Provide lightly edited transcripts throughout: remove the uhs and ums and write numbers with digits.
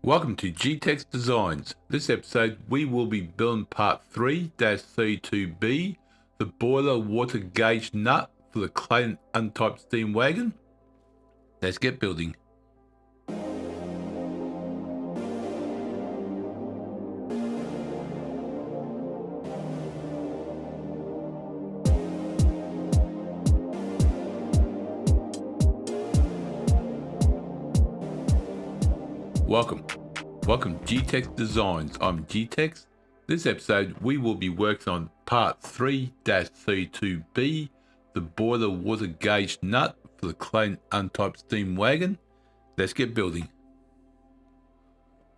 Welcome to G-Tex Designs. This episode we will be building part 3-32B, the boiler water gauge nut for the Clayton Undertype steam wagon. Let's get building. Welcome G-Tex Designs. I'm G-Tex. This episode we will be working on part 3-32B, the boiler water gauge nut for the Clayton Undertype steam wagon. Let's get building.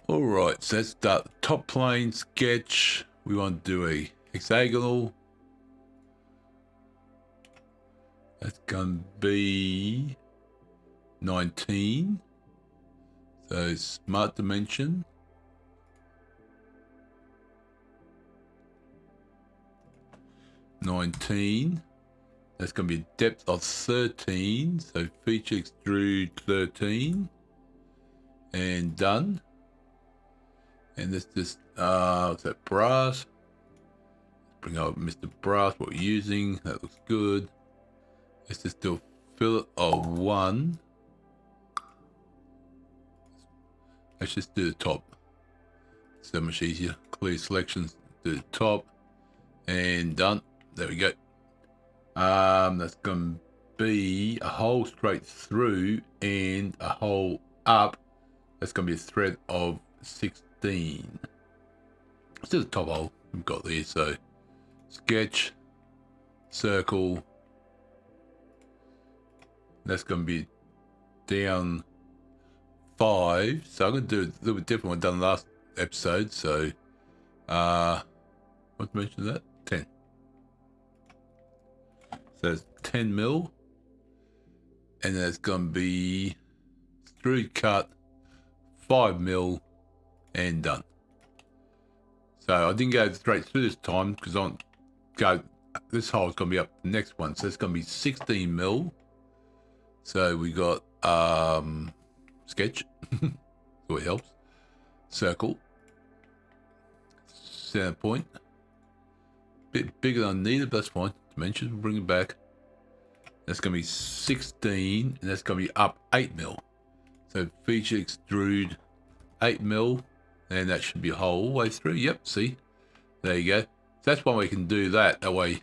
Alright, so let's start the top plane sketch. We want to do a hexagonal. That's going to be 19. So smart dimension. (19). That's going to be a depth of 13. So feature extrude 13. And done. And let's just what's that, brass? Let's bring out Mr. Brass, what we're using. That looks good. Let's just do a fillet of 1. Let's just do the top. So much easier. Clear selections, do the top, and done. There we go. That's going to be a hole straight through and a hole up. That's going to be a thread of 16. Let's do the top hole we've got there. So sketch, circle. That's going to be down 5, so I'm going to do a little bit different one done last episode. So what dimension is that? 10. So it's 10 mil, and then it's going to be extrude cut 5 mil and done. So I didn't go straight through this time because this hole is going to be up the next one, so it's going to be 16 mil. So we got sketch, so it helps. Circle, center point, bit bigger than needed, but that's fine. Dimensions, we'll bring it back. That's going to be 16, and that's going to be up 8 mil. So feature extrude 8 mil, and that should be a hole all the way through. Yep, see, there you go. So that's why we can do that. That way,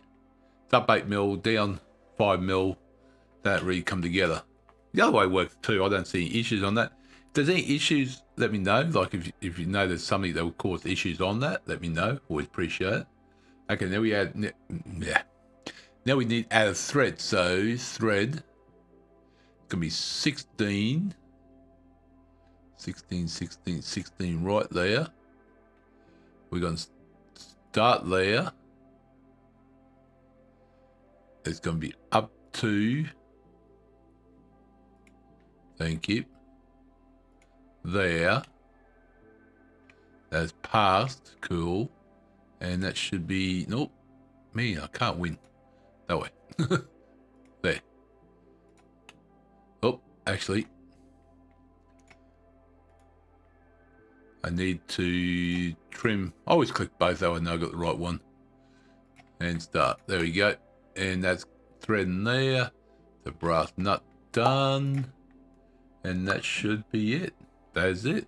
it's up 8 mil, down 5 mil. That really come together. The other way works too. I don't see any issues on that. If there's any issues, let me know. Like if you know there's something that will cause issues on that, let me know. Always appreciate it. Okay, now we add, now we need add a thread. So thread, it's gonna be 16, 16, 16, 16 right there. We're gonna start there. It's gonna be up to, thank you, there. That's passed, cool. And that should be, nope, me, I can't win. That way. There. Oh, actually, I need to trim. I always click both, though I know I got the right one. And start. There we go. And that's thread in there. The brass nut done. And that should be it. That's it.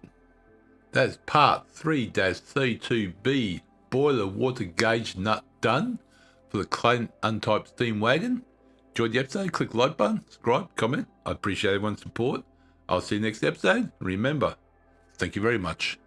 That's part 3-32B, boiler water gauge nut done for the Clayton Undertype steam wagon. Enjoyed the episode? Click the like button, subscribe, comment. I appreciate everyone's support. I'll see you next episode. Remember, thank you very much.